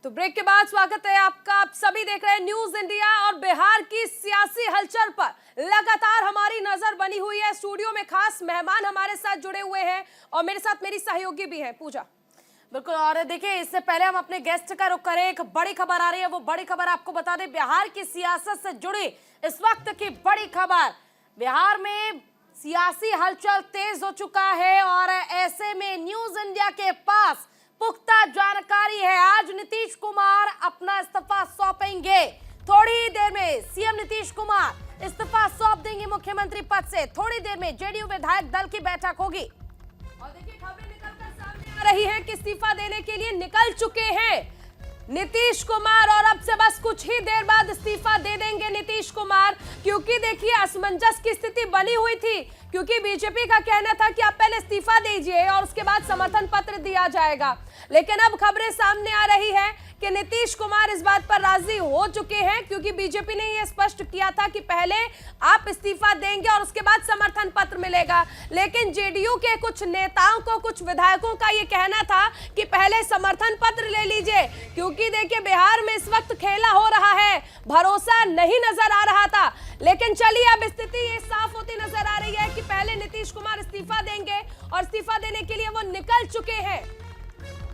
तो ब्रेक के बाद स्वागत है आपका। आप सभी देख रहे हैं न्यूज इंडिया और बिहार की सियासी हलचल पर लगातार हमारी नजर बनी हुई है। स्टूडियो में खास मेहमान हमारे साथ जुड़े हुए हैं और मेरे साथ मेरी सहयोगी भी है पूजा। बिल्कुल, और देखिए इससे पहले हम अपने गेस्ट का रुख करें, एक बड़ी खबर आ रही है। वो बड़ी खबर आपको बता दें, बिहार की सियासत से जुड़ी इस वक्त की बड़ी खबर। बिहार में सियासी हलचल तेज हो चुका है और ऐसे में न्यूज इंडिया के पास पुख्ता जानकारी है। आज नीतीश कुमार अपना इस्तीफा सौंपेंगे। थोड़ी ही देर में सीएम नीतीश कुमार इस्तीफा सौंप देंगे मुख्यमंत्री पद से। थोड़ी देर में जेडीयू विधायक दल की बैठक होगी और देखिए खबरें निकलकर सामने आ रही है कि इस्तीफा देने के लिए निकल चुके हैं नीतीश कुमार और अब से बस कुछ ही देर बाद इस्तीफा दे देंगे नीतीश कुमार। क्योंकि देखिए असमंजस की स्थिति बनी हुई थी, क्योंकि बीजेपी का कहना था कि आप पहले इस्तीफा दीजिए और उसके बाद समर्थन पत्र दिया जाएगा। लेकिन अब खबरें सामने आ रही है कि नीतीश कुमार इस बात पर राजी हो चुके हैं, क्योंकि बीजेपी ने यह स्पष्ट किया था कि पहले आप इस्तीफा देंगे और उसके बाद समर्थन पत्र मिलेगा। लेकिन जेडीयू के कुछ नेताओं को, कुछ विधायकों का यह कहना था कि पहले समर्थन पत्र ले लीजिए, क्योंकि देखिए बिहार में इस वक्त खेला हो रहा है, भरोसा नहीं नजर आ रहा था। लेकिन चलिए अब स्थिति ये साफ होती नजर आ रही है कि पहले नीतीश कुमार इस्तीफा देंगे और इस्तीफा देने के लिए वो निकल चुके हैं।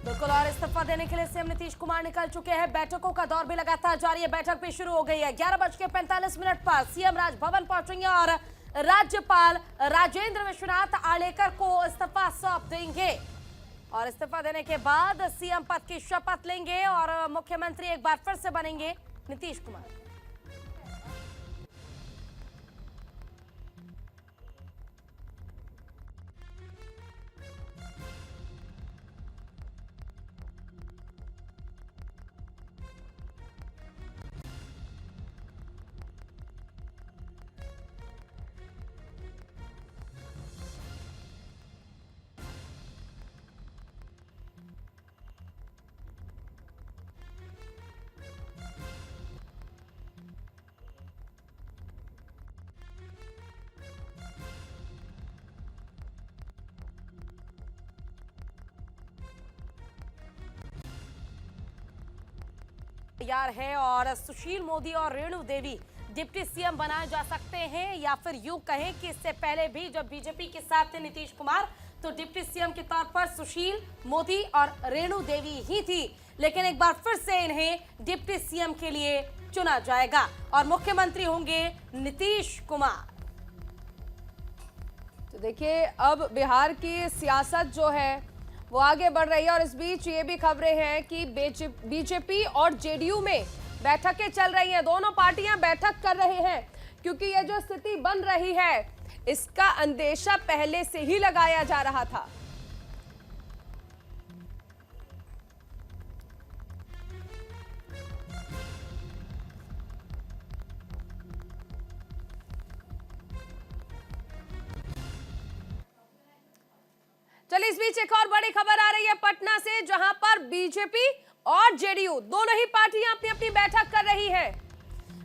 बिल्कुल, और इस्तीफा देने के लिए सीएम नीतीश कुमार निकल चुके हैं। बैठकों का दौर भी लगातार जारी है। बैठक भी शुरू हो गई है। 11:45 पर सीएम राजभवन पहुंचेंगे और राज्यपाल राजेंद्र विश्वनाथ आलेकर को इस्तीफा सौंप देंगे और इस्तीफा देने के बाद सीएम पद की शपथ लेंगे और मुख्यमंत्री एक बार फिर से बनेंगे नीतीश कुमार। तैयार है और सुशील मोदी और रेणु देवी डिप्टी सीएम बनाए जा सकते हैं, या फिर यूं कहें कि इससे पहले भी जब बीजेपी के साथ थे नीतीश कुमार तो डिप्टी सीएम के तौर पर सुशील मोदी और रेणु देवी ही थी। लेकिन एक बार फिर से इन्हें डिप्टी सीएम के लिए चुना जाएगा और मुख्यमंत्री होंगे नीतीश कुमार। तो देखिए अब बिहार की सियासत जो है वो आगे बढ़ रही है और इस बीच ये भी खबरें हैं कि बीजेपी और जेडीयू में बैठकें चल रही हैं। दोनों पार्टियां बैठक कर रहे हैं, क्योंकि ये जो स्थिति बन रही है इसका अंदेशा पहले से ही लगाया जा रहा था। चलिए इस बीच एक और बड़ी खबर आ रही है पटना से, जहां पर बीजेपी और जेडीयू दोनों ही पार्टियां अपनी अपनी बैठक कर रही है।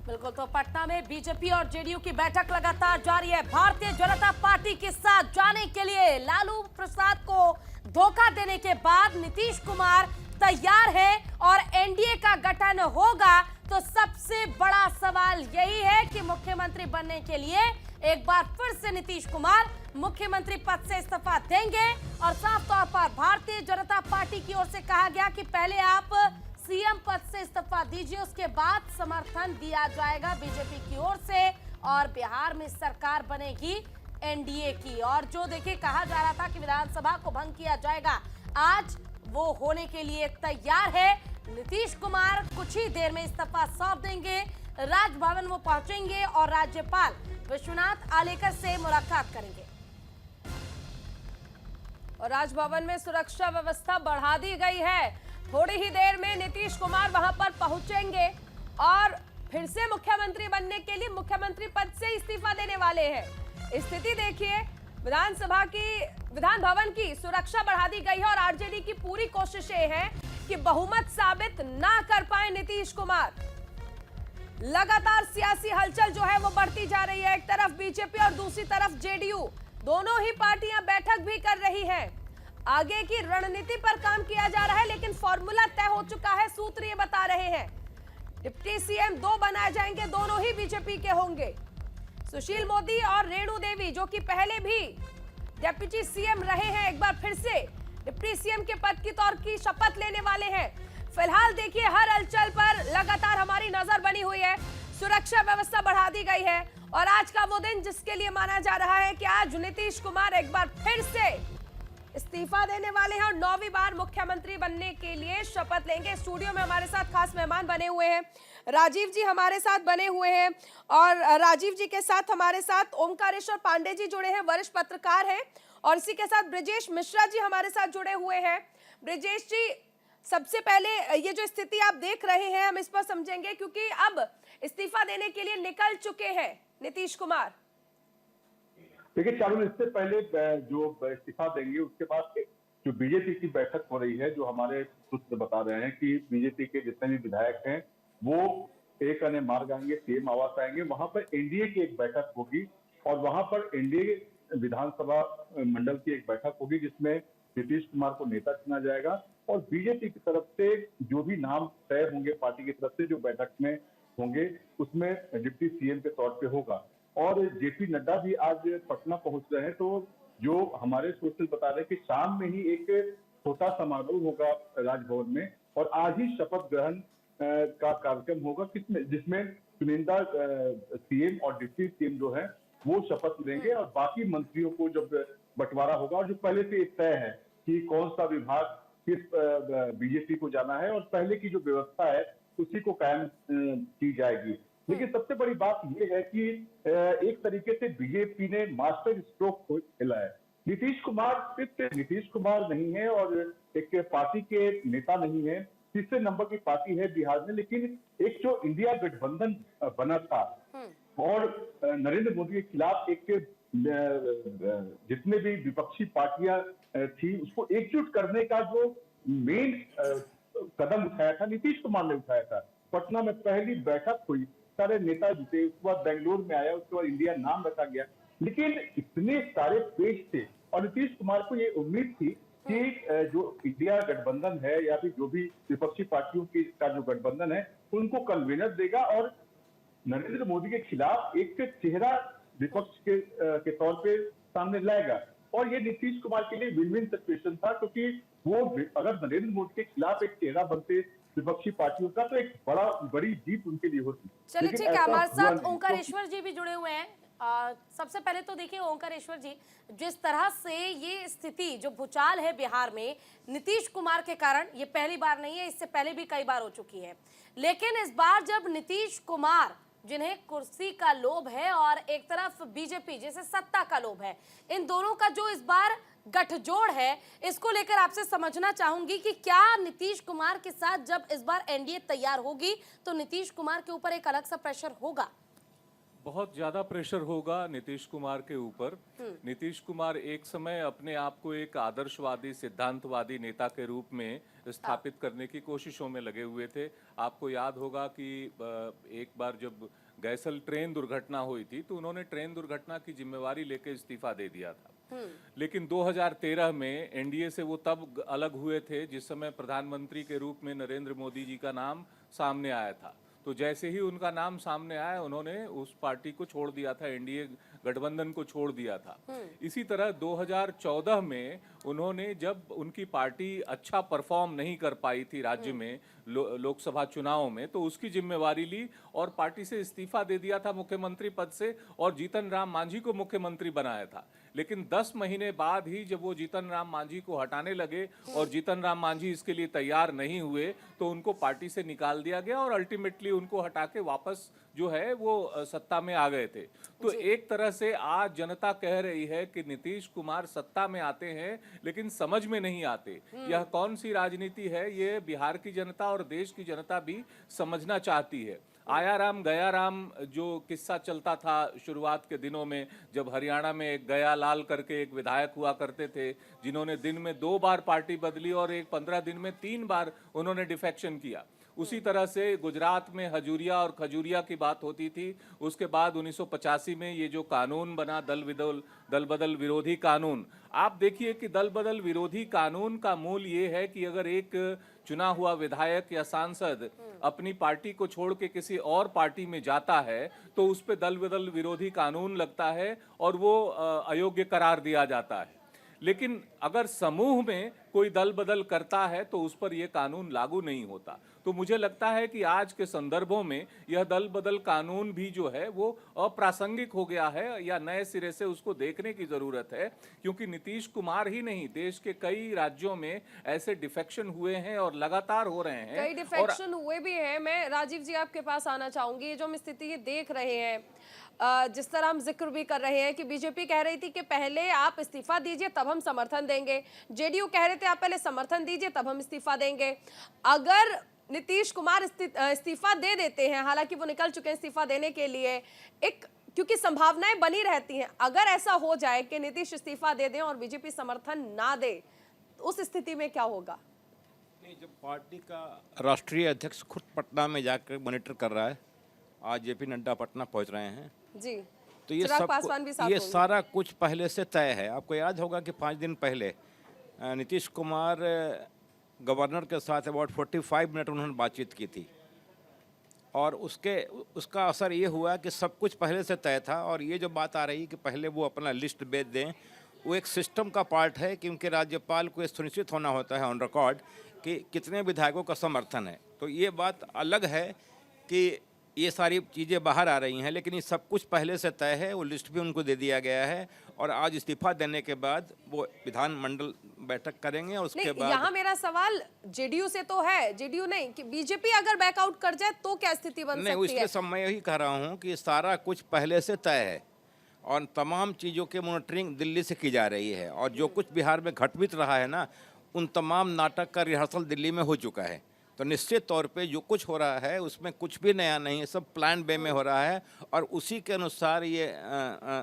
बिल्कुल, तो पटना में बीजेपी और जेडीयू की बैठक लगातार जारी है। भारतीय जनता पार्टी के साथ जाने के लिए लालू प्रसाद को धोखा देने के बाद नीतीश कुमार तैयार है और एनडीए का गठन होगा। तो सबसे बड़ा सवाल यही है कि मुख्यमंत्री बनने के लिए एक बार फिर से नीतीश कुमार मुख्यमंत्री पद से इस्तीफा देंगे और साफ तौर पर भारतीय जनता पार्टी की ओर से कहा गया कि पहले आप सीएम पद से इस्तीफा दीजिए, उसके बाद समर्थन दिया जाएगा बीजेपी की ओर से और बिहार में सरकार बनेगी एनडीए की। और जो देखिए कहा जा रहा था कि विधानसभा को भंग किया जाएगा, आज वो होने के लिए तैयार है। नीतीश कुमार कुछ ही देर में इस्तीफा सौंप देंगे, राजभवन वो पहुंचेंगे और राज्यपाल विश्वनाथ आलेकर से मुलाकात करेंगे और राजभवन में सुरक्षा व्यवस्था बढ़ा दी गई है। थोड़ी ही देर में नीतीश कुमार वहां पर पहुंचेंगे और फिर से मुख्यमंत्री बनने के लिए मुख्यमंत्री पद से इस्तीफा देने वाले हैं। स्थिति देखिए, विधान भवन की सुरक्षा बढ़ा दी गई है और आरजेडी की पूरी कोशिश ये है कि बहुमत साबित ना कर पाए नीतीश कुमार। लगातार सियासी हलचल जो है वो बढ़ती जा रही है। एक तरफ बीजेपी और दूसरी तरफ जेडीयू, दोनों ही पार्टियां बैठक भी कर रही हैं। आगे की रणनीति पर काम किया जा रहा है, लेकिन फॉर्मूला तय हो चुका है। सूत्र ये बता रहे हैं डिप्टी सीएम 2 बनाए जाएंगे, दोनों ही बीजेपी के होंगे। सुशील मोदी और रेणु देवी, जो कि पहले भी डिप्टी सीएम रहे हैं, एक बार फिर से डिप्टी सीएम के पद की तौर की शपथ लेने वाले हैं। फिलहाल देखिए, हर हलचल पर लगातार हमारी नजर बनी हुई है। सुरक्षा व्यवस्था बढ़ा दी गई है और आज का वो दिन जिसके लिए माना जा रहा है कि आज नीतीश कुमार एक बार फिर से इस्तीफा देने वाले हैं और 9वीं बार मुख्यमंत्री बनने के लिए शपथ लेंगे। स्टूडियो में हमारे साथ खास मेहमान बने हुए हैं, राजीव जी हमारे साथ बने हुए हैं और राजीव जी के साथ हमारे साथ ओमकारेश्वर पांडे जी जुड़े हैं, वरिष्ठ पत्रकार हैं, और इसी के साथ ब्रिजेश मिश्रा जी हमारे साथ जुड़े हुए हैं। ब्रिजेश जी, सबसे पहले ये जो स्थिति आप देख रहे हैं, हम इस पर समझेंगे, क्योंकि अब इस्तीफा देने के लिए निकल चुके हैं नीतीश कुमार। देखिए चारुल, इससे पहले जो इस्तीफा देंगे उसके बाद जो बीजेपी की बैठक हो रही है, जो हमारे सूत्र बता रहे हैं कि बीजेपी के जितने भी विधायक हैं वो एक अन्य मार्ग आएंगे, सीएम आवास आएंगे, वहां पर एनडीए की एक बैठक होगी और वहां पर एनडीए विधानसभा मंडल की एक बैठक होगी जिसमें नीतीश कुमार को नेता चुना जाएगा और बीजेपी की तरफ से जो भी नाम तय होंगे पार्टी की तरफ से जो बैठक में होंगे उसमें डिप्टी सीएम के तौर पे होगा। और जेपी नड्डा भी आज पटना पहुंच रहे हैं, तो जो हमारे सोर्सेज बता रहे हैं कि शाम में ही एक छोटा समारोह होगा राजभवन में और आज ही शपथ ग्रहण का कार्यक्रम होगा जिसमें चुनिंदा सीएम और डिप्टी सीएम जो है वो शपथ लेंगे और बाकी मंत्रियों को जब बंटवारा होगा और जो पहले से तय है कि कौन सा विभाग किस बीजेपी को जाना है और पहले की जो व्यवस्था है उसी को कायम की जाएगी। लेकिन सबसे बड़ी बात यह है कि एक तरीके से बीजेपी ने मास्टर स्ट्रोक खेला है। नीतीश कुमार सिर्फ नीतीश कुमार नहीं है और एक पार्टी के नेता नहीं है, तीसरे नंबर की पार्टी है बिहार में, लेकिन एक जो इंडिया गठबंधन बना था और नरेंद्र मोदी के खिलाफ एक जितने भी विपक्षी पार्टियां थी उसको एकजुट करने का जो मेन कदम उठाया था नीतीश कुमार ने उठाया था। पटना में पहली बैठक हुई, सारे नेता जुटे, उसके बाद बेंगलोर में आया, उसके बाद इंडिया नाम रखा गया, लेकिन इतने सारे पेश थे और नीतीश कुमार को ये उम्मीद थी कि जो इंडिया गठबंधन है या फिर जो भी विपक्षी पार्टियों की का जो गठबंधन है उनको कन्वीनर देगा और नरेंद्र मोदी के खिलाफ एक चेहरा विपक्ष के तौर पे सामने लाएगा। और ये नीतीश कुमार के लिए विन विन सिचुएशन था, क्योंकि वो अगर नरेंद्र मोदी के खिलाफ एक चेहरा बनते विपक्षी पार्टियों का तो एक बड़ी जीत उनके लिए होती। चलिए ठीक है, हमारे साथ ओंकारेश्वर जी भी जुड़े हुए हैं। सबसे पहले तो देखिए ओंकारेश्वर जी, जिस तरह से ये स्थिति जो भूचाल है बिहार में नीतीश कुमार के कारण, ये पहली बार नहीं है, इससे पहले भी कई बार हो चुकी है, लेकिन इस बार जब नीतीश कुमार जिन्हें कुर्सी का लोभ है और एक तरफ बीजेपी जिसे सत्ता का लोभ है, इन दोनों का जो इस बार गठजोड़ है, इसको लेकर आपसे समझना चाहूंगी कि क्या नीतीश कुमार के साथ जब इस बार एनडीए तैयार होगी तो नीतीश कुमार के ऊपर एक अलग सा प्रेशर होगा? बहुत ज्यादा प्रेशर होगा नीतीश कुमार के ऊपर। नीतीश कुमार एक समय अपने आप को एक आदर्शवादी सिद्धांतवादी नेता के रूप में स्थापित करने की कोशिशों में लगे हुए थे। आपको याद होगा कि एक बार जब गैसल ट्रेन दुर्घटना हुई थी तो उन्होंने ट्रेन दुर्घटना की जिम्मेवारी लेकर इस्तीफा दे दिया था। लेकिन 2013 में एनडीए से वो तब अलग हुए थे जिस समय प्रधानमंत्री के रूप में नरेंद्र मोदी जी का नाम सामने आया था। तो जैसे ही उनका नाम सामने आया उन्होंने उस पार्टी को छोड़ दिया था, एनडीए गठबंधन को छोड़ दिया था। इसी तरह 2014 में उन्होंने जब उनकी पार्टी अच्छा परफॉर्म नहीं कर पाई थी राज्य में लोकसभा चुनाव में, तो उसकी जिम्मेवारी ली और पार्टी से इस्तीफा दे दिया था मुख्यमंत्री पद से और जीतन राम मांझी को मुख्यमंत्री बनाया था। लेकिन 10 महीने बाद ही जब वो जीतन राम मांझी को हटाने लगे और जीतन राम मांझी इसके लिए तैयार नहीं हुए तो उनको पार्टी से निकाल दिया गया और अल्टीमेटली उनको हटा के वापस जो है वो सत्ता में आ गए थे। तो एक तरह से आज जनता कह रही है कि नीतीश कुमार सत्ता में आते हैं लेकिन समझ में नहीं आते। यह कौन सी राजनीति है, ये बिहार की जनता और देश की जनता भी समझना चाहती है। आया राम गया राम जो किस्सा चलता था शुरुआत के दिनों में, जब हरियाणा में एक गया लाल करके एक विधायक हुआ करते थे जिन्होंने दिन में 2 बार पार्टी बदली और एक 15 दिन में 3 बार उन्होंने डिफेक्शन किया। उसी तरह से गुजरात में हजूरिया और खजूरिया की बात होती थी। उसके बाद 1985 में ये जो कानून बना दल बदल विरोधी कानून, आप देखिए कि दल बदल विरोधी कानून का मूल ये है कि अगर एक चुना हुआ विधायक या सांसद अपनी पार्टी को छोड़ के किसी और पार्टी में जाता है तो उस पर दल बदल विरोधी कानून लगता है और वो अयोग्य करार दिया जाता है। लेकिन अगर समूह में कोई दल बदल करता है तो उस पर यह कानून लागू नहीं होता। तो मुझे लगता है कि आज के संदर्भों में यह दल बदल कानून भी जो है वो अप्रासंगिक हो गया है या नए सिरे से उसको देखने की जरूरत है, क्योंकि नीतीश कुमार ही नहीं, देश के कई राज्यों में ऐसे डिफेक्शन हुए हैं और लगातार हो रहे हैं। कई डिफेक्शन हुए भी हैं। मैं राजीव जी आपके पास आना चाहूंगी। ये जो हम स्थिति देख रहे हैं, जिस तरह हम जिक्र भी कर रहे हैं कि बीजेपी कह रही थी कि पहले आप इस्तीफा दीजिए तब हम समर्थन देंगे, जेडीयू कह रहे थे आप पहले समर्थन दीजिए तब हम इस्तीफा देंगे। अगर नीतीश कुमार इस्तीफा दे देते हैं, हालांकि वो निकल चुके हैं इस्तीफा देने के लिए, एक क्योंकि संभावनाएं बनी रहती हैं, अगर ऐसा हो जाए कि नीतीश इस्तीफा दे दें और बीजेपी समर्थन ना दे, उस स्थिति में क्या होगा? नहीं, जब पार्टी का राष्ट्रीय अध्यक्ष खुद पटना में जाकर मॉनिटर कर रहा है, आज जेपी नड्डा पटना पहुंच रहे हैं जी, तो ये चिराग सब पासवान भी साथ ये होंगे। सारा कुछ पहले से तय है। आपको याद होगा कि 5 दिन पहले नीतीश कुमार गवर्नर के साथ अबाउट 45 मिनट उन्होंने बातचीत की थी और उसका असर ये हुआ कि सब कुछ पहले से तय था। और ये जो बात आ रही कि पहले वो अपना लिस्ट भेज दें, वो एक सिस्टम का पार्ट है, क्योंकि राज्यपाल को ये सुनिश्चित होना होता है ऑन रिकॉर्ड कि कितने विधायकों का समर्थन है। तो ये बात अलग है कि ये सारी चीज़ें बाहर आ रही हैं, लेकिन ये सब कुछ पहले से तय है। वो लिस्ट भी उनको दे दिया गया है और आज इस्तीफा देने के बाद वो विधानमंडल बैठक करेंगे और उसके बाद यहाँ मेरा सवाल जेडीयू से तो है, जेडीयू नहीं कि बीजेपी अगर बैकआउट कर जाए तो क्या स्थिति बन नहीं, सकती है? इसलिए सब मैं यही कह रहा हूँ कि सारा कुछ पहले से तय है और तमाम चीज़ों की मॉनिटरिंग दिल्ली से की जा रही है। और जो कुछ बिहार में घटित रहा है ना, उन तमाम नाटक का रिहर्सल दिल्ली में हो चुका है। तो निश्चित तौर पे जो कुछ हो रहा है उसमें कुछ भी नया नहीं है, सब प्लान बे में हो रहा है और उसी के अनुसार ये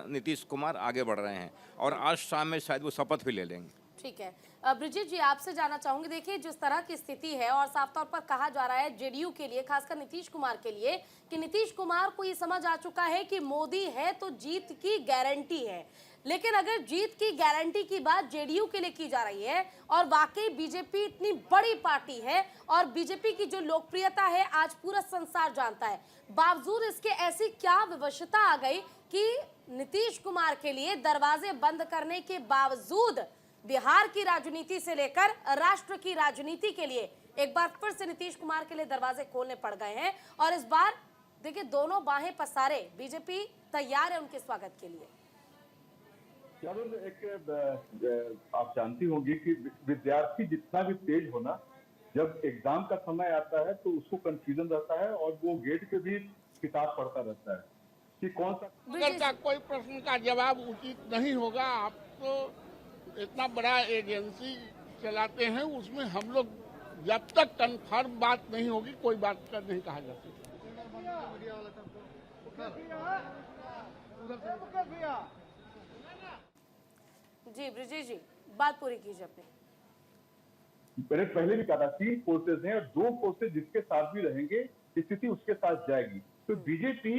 नीतीश कुमार आगे बढ़ रहे हैं और आज शाम में शायद वो शपथ भी ले लेंगे। ठीक है, ब्रिजेश जी आपसे जानना चाहूंगी, देखिए जिस तरह की स्थिति है और साफ तौर पर कहा जा रहा है जेडीयू के लिए, खासकर नीतीश कुमार के लिए, कि नीतीश कुमार को ये समझ आ चुका है कि मोदी है तो जीत की गारंटी है। लेकिन अगर जीत की गारंटी की बात जेडीयू के लिए की जा रही है और वाकई बीजेपी इतनी बड़ी पार्टी है और बीजेपी की जो लोकप्रियता है आज पूरा संसार जानता है, बावजूद इसके ऐसी क्या विवशता आ गई कि नीतीश कुमार के लिए दरवाजे बंद करने के बावजूद बिहार की राजनीति से लेकर राष्ट्र की राजनीति के लिए एक बार फिर से नीतीश कुमार के लिए दरवाजे खोलने पड़ गए हैं और इस बार देखिए दोनों बाहें पसारे बीजेपी तैयार है उनके स्वागत के लिए। चारुल, एक आप जानती होंगी कि विद्यार्थी जितना भी तेज होना, जब एग्जाम का समय आता है तो उसको कंफ्यूजन रहता है और वो गेट पे भी किताब पढ़ता रहता है कि कौन सा अगर का कोई प्रश्न का जवाब उचित नहीं होगा। आप तो इतना बड़ा एजेंसी चलाते हैं, उसमें हम लोग जब तक कंफर्म बात नहीं होगी कोई बात का नहीं कहा जा सकता। जी ब्रिजेश जी, बात पूरी कीजिए अपनी। मैंने पहले भी कहा था 3 फोर्सेज हैं और 2 फोर्सेज जिसके साथ भी रहेंगे स्थिति उसके साथ जाएगी। तो बीजेपी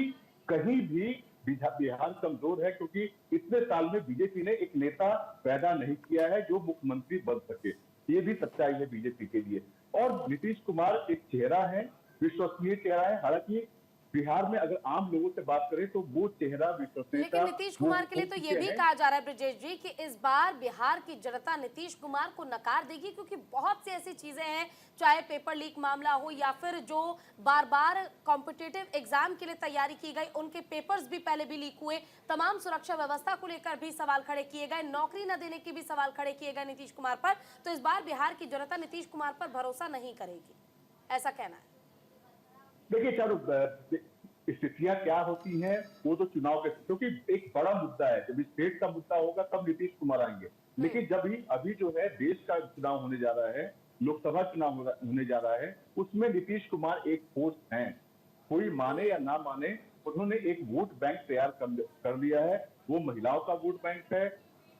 कहीं भी बिहार कमजोर है, क्योंकि इतने साल में बीजेपी ने एक नेता पैदा नहीं किया है जो मुख्यमंत्री बन सके। ये भी सच्चाई है बीजेपी के लिए। और नीतीश कुमार एक चेहरा है, विश्वसनीय चेहरा है। हालांकि बिहार में अगर आम लोगों से बात करें तो वो चेहरा विश्वसनीयता, लेकिन नीतीश कुमार के लिए तो ये भी कहा जा रहा है ब्रिजेश जी कि इस बार बिहार की जनता नीतीश कुमार को नकार देगी, क्योंकि बहुत सी ऐसी चीजें हैं, चाहे पेपर लीक मामला हो या फिर जो बार बार कॉम्पिटिटिव एग्जाम के लिए तैयारी की गई उनके पेपर्स भी पहले भी लीक हुए, तमाम सुरक्षा व्यवस्था को लेकर भी सवाल खड़े किए गए, नौकरी न देने के भी सवाल खड़े किए गए नीतीश कुमार पर। तो इस बार बिहार की जनता नीतीश कुमार पर भरोसा नहीं करेगी, ऐसा कहना है। देखिए चारू, स्थितियां क्या होती हैं वो तो चुनाव के, क्योंकि एक बड़ा मुद्दा है, जब स्टेट का मुद्दा होगा तब नीतीश कुमार आएंगे। लेकिन जब ही अभी जो है देश का चुनाव होने जा रहा है, लोकसभा चुनाव होने जा रहा है, उसमें नीतीश कुमार एक फोर्स हैं। कोई माने या ना माने, उन्होंने एक वोट बैंक तैयार कर लिया है। वो महिलाओं का वोट बैंक है,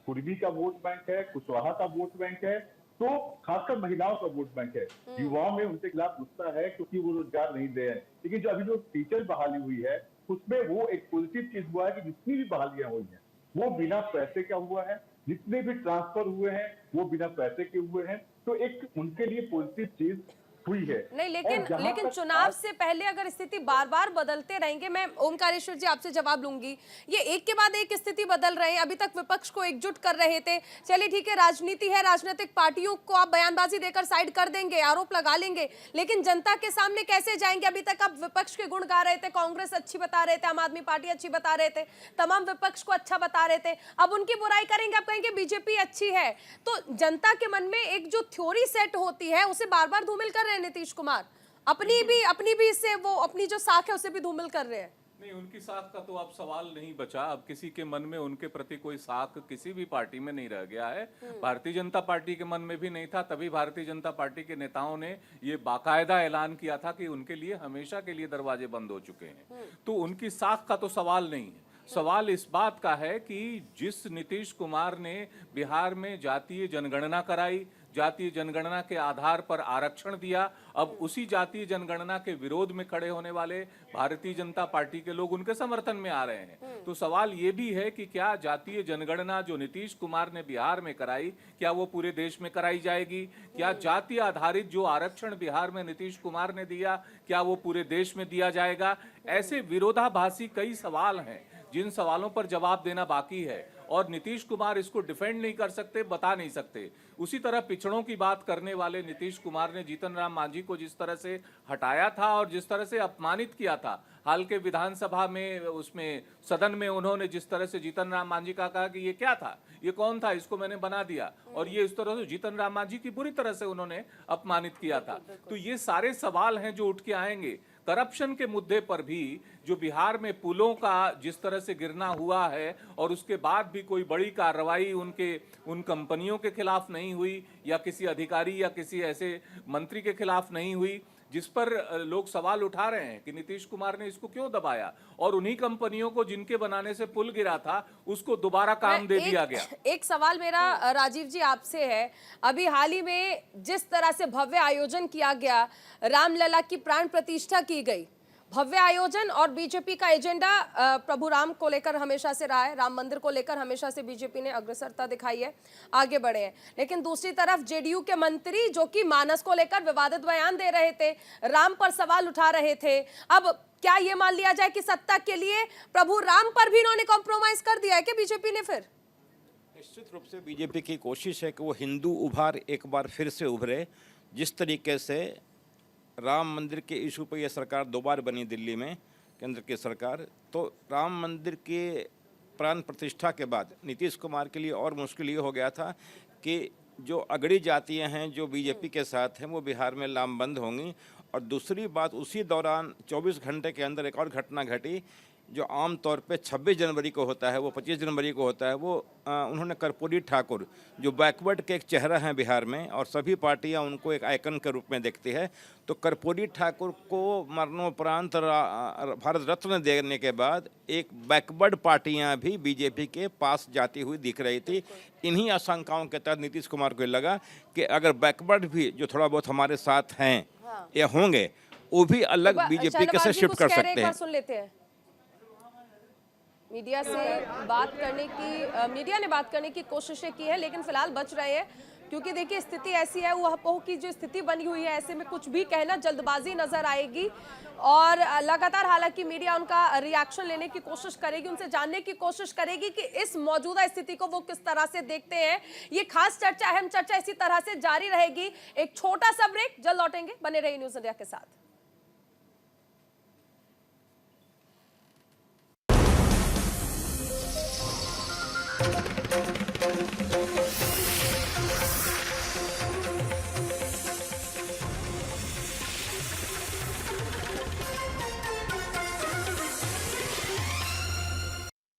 कुर्मी का वोट बैंक है, कुशवाहा का वोट बैंक है तो खासकर महिलाओं का वोट बैंक है, युवाओं में उनके खिलाफ गुस्सा है क्योंकि वो रोजगार नहीं दे रहे हैं। लेकिन जो अभी जो टीचर बहाली हुई है उसमें वो एक पॉजिटिव चीज हुआ है कि जितनी भी बहालियां हुई हैं वो बिना पैसे का हुआ है, जितने भी ट्रांसफर हुए हैं वो बिना पैसे के हुए हैं, तो एक उनके लिए पॉजिटिव चीज हुई है। नहीं, लेकिन और जहां लेकिन तक चुनाव से पहले अगर स्थिति बार बार बदलते रहेंगे, मैं ओमकारेश्वर जी आपसे जवाब लूंगी, ये एक के बाद एक स्थिति बदल रहे हैं। अभी तक विपक्ष को एकजुट कर रहे थे, चलिए ठीक है, राजनीति है, राजनीतिक पार्टियों को आप बयानबाजी देकर साइड कर देंगे, आरोप लगा लेंगे, लेकिन जनता के सामने कैसे जाएंगे? अभी तक आप विपक्ष के गुण गा रहे थे, कांग्रेस अच्छी बता रहे थे, आम आदमी पार्टी अच्छी बता रहे थे, तमाम विपक्ष को अच्छा बता रहे थे, अब उनकी बुराई करेंगे, आप कहेंगे बीजेपी अच्छी है। तो जनता के मन में एक जो थ्योरी सेट होती है उसे बार बार धूमिल कर रहे हैं नीतीश कुमार, अपनी भी इससे वो अपनी जो साख है उसे भी धूमिल कर रहे हैं। नहीं, उनकी साख का तो अब सवाल नहीं बचा। अब किसी के मन में उनके प्रति कोई साख किसी भी पार्टी में नहीं रह गया है। भारतीय जनता पार्टी के मन में भी नहीं था, तभी भारतीय जनता पार्टी के नेताओं ने ये बाकायदा ऐलान किया था कि उनके लिए हमेशा के लिए दरवाजे बंद हो चुके हैं। तो उनकी साख का तो सवाल नहीं है। सवाल इस बात का है कि जिस नीतीश कुमार ने बिहार में जातीय जनगणना कराई, जातीय जनगणना के आधार पर आरक्षण दिया, अब उसी जातीय जनगणना के विरोध में खड़े होने वाले भारतीय जनता पार्टी के लोग उनके समर्थन में आ रहे हैं। तो सवाल ये भी है कि क्या जातीय जनगणना जो नीतीश कुमार ने बिहार में कराई, क्या वो पूरे देश में कराई जाएगी? क्या जातीय आधारित जो आरक्षण बिहार में नीतीश कुमार ने दिया, क्या वो पूरे देश में दिया जाएगा? ऐसे विरोधाभासी कई सवाल हैं जिन सवालों पर जवाब देना बाकी है, और नीतीश कुमार इसको डिफेंड नहीं कर सकते, बता नहीं सकते। उसी तरह पिछड़ों की बात करने वाले नीतीश कुमार ने जीतन राम मांझी को जिस तरह से हटाया था और जिस तरह से अपमानित किया था, हाल के विधानसभा में उसमें सदन में उन्होंने जिस तरह से जीतन राम मांझी का कहा कि ये क्या था, ये कौन था, इसको मैंने बना दिया, और ये इस तरह से जीतन राम मांझी की बुरी तरह से उन्होंने अपमानित किया था। तो ये सारे सवाल हैं जो उठ के आएंगे। करप्शन के मुद्दे पर भी जो बिहार में पुलों का जिस तरह से गिरना हुआ है और उसके बाद भी कोई बड़ी कार्रवाई उन कंपनियों के खिलाफ नहीं हुई, या किसी अधिकारी या किसी ऐसे मंत्री के खिलाफ नहीं हुई, जिस पर लोग सवाल उठा रहे हैं कि नीतीश कुमार ने इसको क्यों दबाया, और उन्हीं कंपनियों को जिनके बनाने से पुल गिरा था उसको दोबारा काम दे दिया गया। एक सवाल मेरा राजीव जी आपसे है, अभी हाल ही में जिस तरह से भव्य आयोजन किया गया, रामलला की प्राण प्रतिष्ठा की गई, भव्य आयोजन, और बीजेपी का एजेंडा प्रभु राम को लेकर हमेशा से रहा है, राम मंदिर को लेकर हमेशा से बीजेपी ने अग्रसरता दिखाई है, आगे बढ़े हैं। लेकिन दूसरी तरफ जेडीयू के मंत्री जो कि मानस को लेकर विवादित बयान दे रहे थे, राम पर सवाल उठा रहे थे, अब क्या ये मान लिया जाए कि सत्ता के लिए प्रभु राम पर भी इन्होंने कॉम्प्रोमाइज कर दिया है कि बीजेपी ने? फिर निश्चित रूप से बीजेपी की कोशिश है कि वो हिंदू उभार एक बार फिर से उभरे। जिस तरीके से राम मंदिर के इशू पर यह सरकार 2 बार बनी दिल्ली में, केंद्र की सरकार, तो राम मंदिर के प्राण प्रतिष्ठा के बाद नीतीश कुमार के लिए और मुश्किल ये हो गया था कि जो अगड़ी जातियां हैं जो बीजेपी के साथ हैं वो बिहार में लामबंद होंगी। और दूसरी बात, उसी दौरान 24 घंटे के अंदर एक और घटना घटी जो आम तौर पे 26 जनवरी को होता है, वो 25 जनवरी को होता है। वो उन्होंने कर्पूरी ठाकुर जो बैकवर्ड के एक चेहरा हैं बिहार में, और सभी पार्टियां उनको एक आइकन के रूप में देखती है, तो कर्पूरी ठाकुर को मरणोपरांत भारत रत्न देने के बाद एक बैकवर्ड पार्टियां भी बीजेपी के पास जाती हुई दिख रही थी। इन्हीं आशंकाओं के तहत नीतीश कुमार को लगा कि अगर बैकवर्ड भी जो थोड़ा बहुत हमारे साथ हैं या होंगे, वो भी अलग बीजेपी के से शिफ्ट कर सकते हैं। सुन लेते हैं। मीडिया से बात करने की, मीडिया ने बात करने की कोशिशें की है, लेकिन फिलहाल बच रहे हैं क्योंकि देखिए स्थिति ऐसी है, ऊहापोह की जो स्थिति बनी हुई है, ऐसे में कुछ भी कहना जल्दबाजी नजर आएगी। और लगातार हालांकि मीडिया उनका रिएक्शन लेने की कोशिश करेगी, उनसे जानने की कोशिश करेगी कि इस मौजूदा स्थिति को वो किस तरह से देखते हैं। ये खास चर्चा, अहम चर्चा इसी तरह से जारी रहेगी। एक छोटा सा ब्रेक, जल्द लौटेंगे, बने रहिए न्यूज़ इंडिया के साथ।